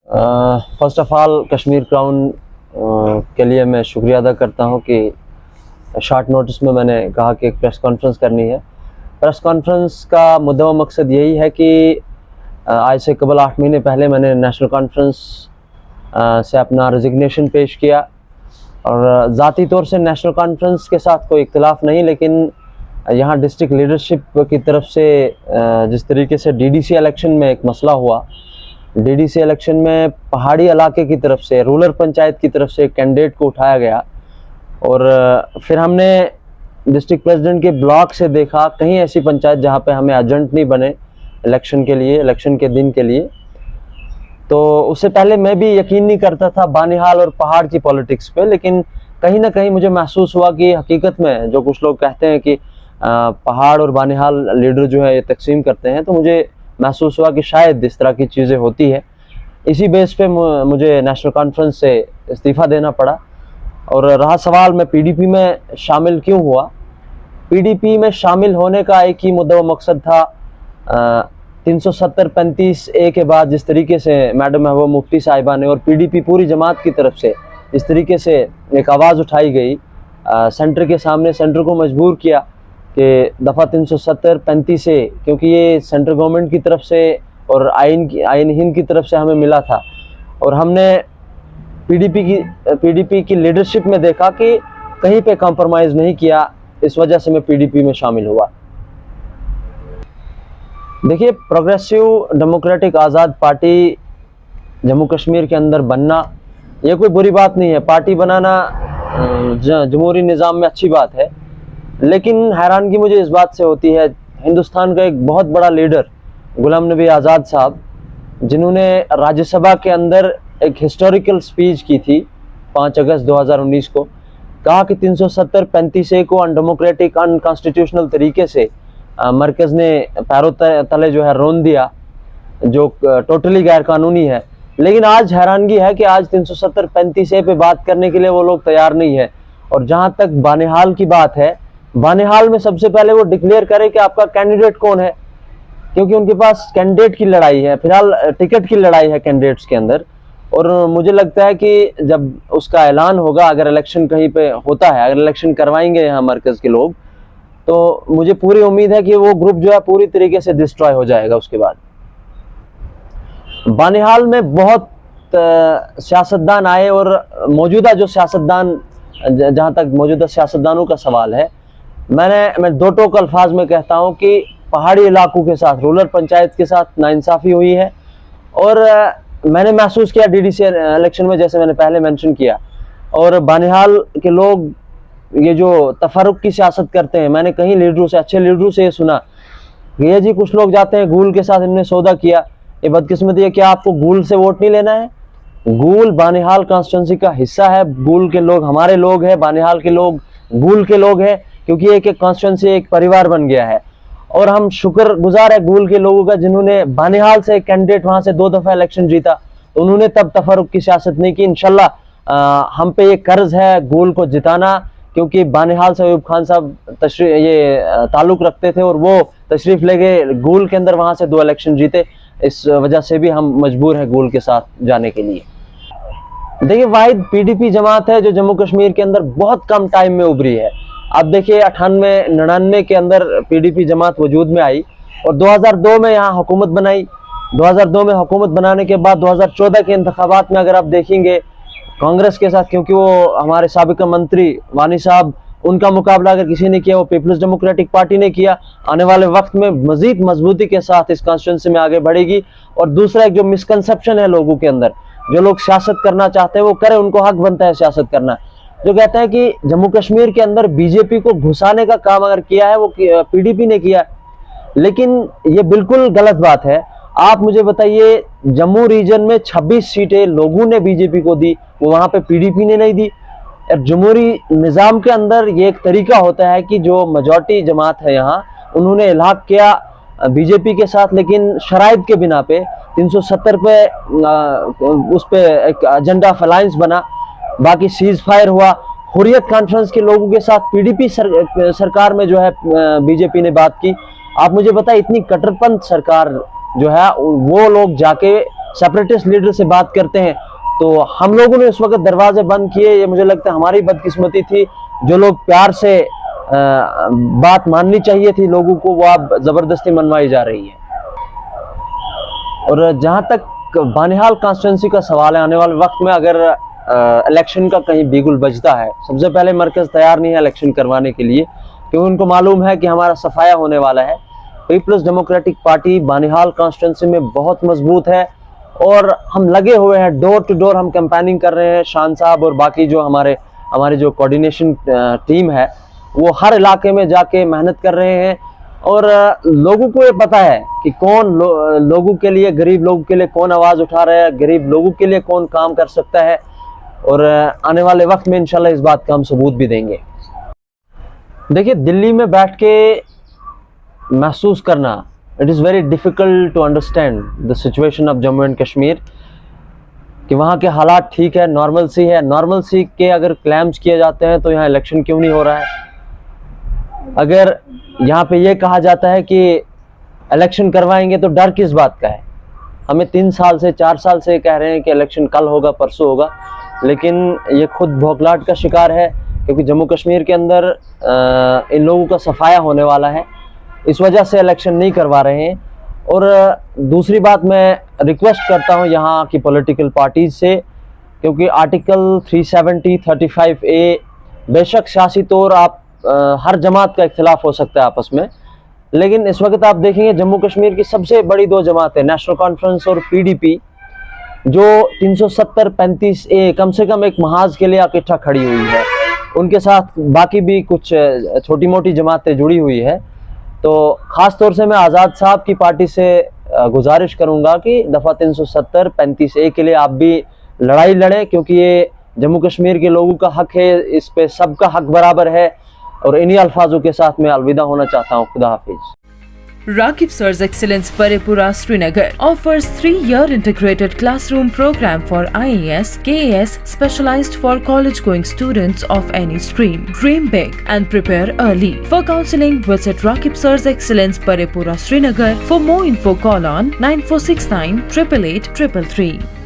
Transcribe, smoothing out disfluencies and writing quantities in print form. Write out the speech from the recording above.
First of all Kashmir crown के लिए मैं शुक्रिया अदा करता हूं कि शॉर्ट नोटिस में मैंने कहा कि एक प्रेस कॉन्फ्रेंस करनी है। प्रेस कॉन्फ्रेंस का मुद्दा व मकसद यही है कि आज से कबल 8 महीने पहले मैंने नेशनल कॉन्फ्रेंस से अपना रेजिग्नेशन पेश किया और ज़ाती तौर से नेशनल कॉन्फ्रेंस के साथ कोई इख्तिलाफ नहीं, लेकिन यहाँ डिस्ट्रिक्ट लीडरशिप की तरफ से जिस तरीके से डीडीसी इलेक्शन में एक मसला हुआ, डीडीसी इलेक्शन में पहाड़ी इलाके की तरफ से, रूरल पंचायत की तरफ से एक कैंडिडेट को उठाया गया और फिर हमने डिस्ट्रिक्ट प्रेसिडेंट के ब्लॉक से देखा कहीं ऐसी पंचायत जहाँ पे हमें एजेंट नहीं बने इलेक्शन के लिए, इलेक्शन के दिन के लिए। तो उससे पहले मैं भी यकीन नहीं करता था बानिहाल और पहाड़ की पॉलिटिक्स पे, लेकिन कहीं ना कहीं मुझे महसूस हुआ कि हकीकत में जो कुछ लोग कहते हैं कि पहाड़ और बानिहाल लीडर जो है ये तकसीम करते हैं, तो मुझे महसूस हुआ कि शायद इस तरह की चीज़ें होती है। इसी बेस पे मुझे नेशनल कॉन्फ्रेंस से इस्तीफ़ा देना पड़ा। और रहा सवाल मैं पीडीपी में शामिल क्यों हुआ, पीडीपी में शामिल होने का एक ही मुद्दा व मकसद था। 370-35A के बाद जिस तरीके से मैडम महबूबा मुफ्ती साहिबा ने और पीडीपी पूरी जमात की तरफ से जिस तरीके से एक आवाज़ उठाई गई सेंटर के सामने, सेंटर को मजबूर किया कि दफ़ा 370-35A, क्योंकि ये सेंट्रल गवर्नमेंट की तरफ से और आइन हिंद की तरफ से हमें मिला था और हमने पीडीपी की लीडरशिप में देखा कि कहीं पे कॉम्प्रोमाइज़ नहीं किया। इस वजह से मैं पीडीपी में शामिल हुआ। देखिए, प्रोग्रेसिव डेमोक्रेटिक आज़ाद पार्टी जम्मू कश्मीर के अंदर बनना ये कोई बुरी बात नहीं है। पार्टी बनाना जमहूरी निज़ाम में अच्छी बात है, लेकिन हैरानगी मुझे इस बात से होती है, हिंदुस्तान का एक बहुत बड़ा लीडर गुलाम नबी आज़ाद साहब, जिन्होंने राज्यसभा के अंदर एक हिस्टोरिकल स्पीच की थी 5 अगस्त 2019 को, कहा कि 370-35A को अनडेमोक्रेटिक, अनकॉन्स्टिट्यूशनल तरीके से मरकज़ ने पैरों तले जो है रोन दिया, जो टोटली गैर कानूनी है। लेकिन आज हैरानगी है कि आज 370-35A पे बात करने के लिए वो लोग तैयार नहीं है। और जहाँ तक बानिहाल की बात है, बानिहाल में सबसे पहले वो डिक्लेयर करे कि आपका कैंडिडेट कौन है, क्योंकि उनके पास कैंडिडेट की लड़ाई है, फिलहाल टिकट की लड़ाई है कैंडिडेट्स के अंदर। और मुझे लगता है कि जब उसका ऐलान होगा, अगर इलेक्शन कहीं पे होता है, अगर इलेक्शन करवाएंगे यहाँ मरकज़ के लोग, तो मुझे पूरी उम्मीद है कि वो ग्रुप जो है पूरी तरीके से डिस्ट्रॉय हो जाएगा। उसके बाद बानिहाल में बहुत सियासतदान आए और मौजूदा जो सियासतदान, जहाँ तक मौजूदा सियासतदानों का सवाल है, मैं दो टोक अल्फाज में कहता हूँ कि पहाड़ी इलाकों के साथ, रूरल पंचायत के साथ नाइंसाफ़ी हुई है। और मैंने महसूस किया डीडीसी इलेक्शन में, जैसे मैंने पहले मेंशन किया, और बानिहाल के लोग ये जो तफरुक की सियासत करते हैं, मैंने कहीं लीडरों से, अच्छे लीडरों से ये सुना कि ये जी कुछ लोग जाते हैं गूल के साथ, इन्होंने सौदा किया। ये बदकिस्मती है कि आपको गूल से वोट नहीं लेना है। गूल बानिहाल कॉन्स्टिट्यूंसी का हिस्सा है। गूल के लोग हमारे लोग हैं, बानिहाल के लोग गूल के लोग हैं, क्योंकि एक एक कॉन्स्टिट्यूंसी एक परिवार बन गया है। और हम शुक्रगुजार है गूल के लोगों का, जिन्होंने बानिहाल से एक कैंडिडेट वहाँ से 2 दफ़ा इलेक्शन जीता, तो उन्होंने तब तफरुक की सियासत नहीं की। इंशाल्लाह हम पे ये कर्ज है गूल को जिताना, क्योंकि बानिहाल से अयूब खान साहब ताल्लुक़ रखते थे और वो तशरीफ़ ले गए गूल के अंदर, वहाँ से 2 इलेक्शन जीते। इस वजह से भी हम मजबूर हैं गूल के साथ जाने के लिए। देखिए, वाहिद पीडीपी जमात है जो जम्मू कश्मीर के अंदर बहुत कम टाइम में उभरी है। आप देखिए, 98-99 के अंदर पीडीपी जमात वजूद में आई और 2002 में यहाँ हुकूमत बनाई। 2002 में हुकूमत बनाने के बाद 2014 के इंतखाबात में अगर आप देखेंगे कांग्रेस के साथ, क्योंकि वो हमारे साबिका मंत्री वानी साहब, उनका मुकाबला अगर किसी ने किया वो पीपल्स डेमोक्रेटिक पार्टी ने किया। आने वाले वक्त में मजीद मजबूती के साथ इस कॉन्स्टिट्यूंसी में आगे बढ़ेगी। और दूसरा, एक जो मिसकंसेप्शन है लोगों के अंदर, जो लोग सियासत करना चाहते हैं वो करें, उनको हक बनता है सियासत करना। जो कहते हैं कि जम्मू कश्मीर के अंदर बीजेपी को घुसाने का काम अगर किया है वो पीडीपी ने किया, लेकिन ये बिल्कुल गलत बात है। आप मुझे बताइए, जम्मू रीजन में 26 सीटें लोगों ने बीजेपी को दी, वो वहाँ पे पीडीपी ने नहीं दी। जमहूरी निज़ाम के अंदर ये एक तरीका होता है कि जो मेजॉरिटी जमात है यहाँ, उन्होंने इल्हाक किया बीजेपी के साथ, लेकिन शराइत के बिना पे 370 पे उस पे एक एजेंडा ऑफ अलायंस बना, बाकी सीज फायर हुआ। हुर्रियत कॉन्फ्रेंस के लोगों के साथ पीडीपी सरकार में जो है बीजेपी ने बात की। आप मुझे बताएं, इतनी कट्टरपंथ सरकार जो है वो लोग जाके सेपरेटिस्ट लीडर से बात करते हैं। तो हम लोगों ने उस वक्त दरवाजे बंद किए। ये मुझे लगता है हमारी बदकिस्मती थी। जो लोग प्यार से बात माननी चाहिए थी लोगों को, वो अब जबरदस्ती मनवाई जा रही है। और जहां तक बानिहाल कॉन्स्टिट्यूंसी का सवाल है, आने वाले वक्त में अगर इलेक्शन का कहीं बिगुल बजता है, सबसे पहले मरकज़ तैयार नहीं है इलेक्शन करवाने के लिए, क्योंकि उनको मालूम है कि हमारा सफाया होने वाला है। पीपल्स डेमोक्रेटिक पार्टी बानिहाल कॉन्स्टिट्यूंसी में बहुत मजबूत है और हम लगे हुए हैं, डोर टू डोर हम कैंपेनिंग कर रहे हैं। शान साहब और बाकी जो हमारे जो कोऑर्डिनेशन टीम है, वो हर इलाके में जाके मेहनत कर रहे हैं। और लोगों को ये पता है कि कौन लोगों के लिए, गरीब लोगों के लिए कौन आवाज़ उठा रहा है, गरीब लोगों के लिए कौन काम कर सकता है। और आने वाले वक्त में इंशाल्लाह इस बात का हम सबूत भी देंगे। देखिए, दिल्ली में बैठ के महसूस करना, it is very difficult to understand the situation of Jammu and Kashmir, कि वहाँ के हालात ठीक है, नॉर्मल सी है। नॉर्मल सी के अगर क्लेम्स किए जाते हैं तो यहाँ इलेक्शन क्यों नहीं हो रहा है? अगर यहाँ पे ये कहा जाता है कि इलेक्शन करवाएंगे तो डर किस बात का है? हमें 3 साल से 4 साल से कह रहे हैं कि इलेक्शन कल होगा, परसों होगा, लेकिन ये खुद भौखलाहट का शिकार है, क्योंकि जम्मू कश्मीर के अंदर इन लोगों का सफाया होने वाला है, इस वजह से इलेक्शन नहीं करवा रहे हैं। और दूसरी बात, मैं रिक्वेस्ट करता हूँ यहाँ की पॉलिटिकल पार्टीज से, क्योंकि आर्टिकल 370, 35A, बेशक सियासी तौर आप हर जमात का इख्तिलाफ हो सकता है आपस में, लेकिन इस वक्त आप देखेंगे जम्मू कश्मीर की सबसे बड़ी 2 जमातें, नेशनल कॉन्फ्रेंस और PDP, जो 370, 35A कम से कम एक महाज के लिए इकट्ठा खड़ी हुई है। उनके साथ बाकी भी कुछ छोटी मोटी जमातें जुड़ी हुई है। तो ख़ास तौर से मैं आज़ाद साहब की पार्टी से गुजारिश करूंगा कि दफ़ा 370, 35A के लिए आप भी लड़ाई लड़ें, क्योंकि ये जम्मू कश्मीर के लोगों का हक है, इस पे सबका हक बराबर है। और इन्हीं अल्फाजों के साथ मैं अलविदा होना चाहता हूँ। खुदा हाफिज। Rakib Sir's Excellence Paripura Srinagar offers 3-year integrated classroom program for IAS, KAS specialized for college-going students of any stream. Dream big and prepare early. For counseling, visit Rakib Sir's Excellence Paripura Srinagar. For more info, call on 9469 888 333.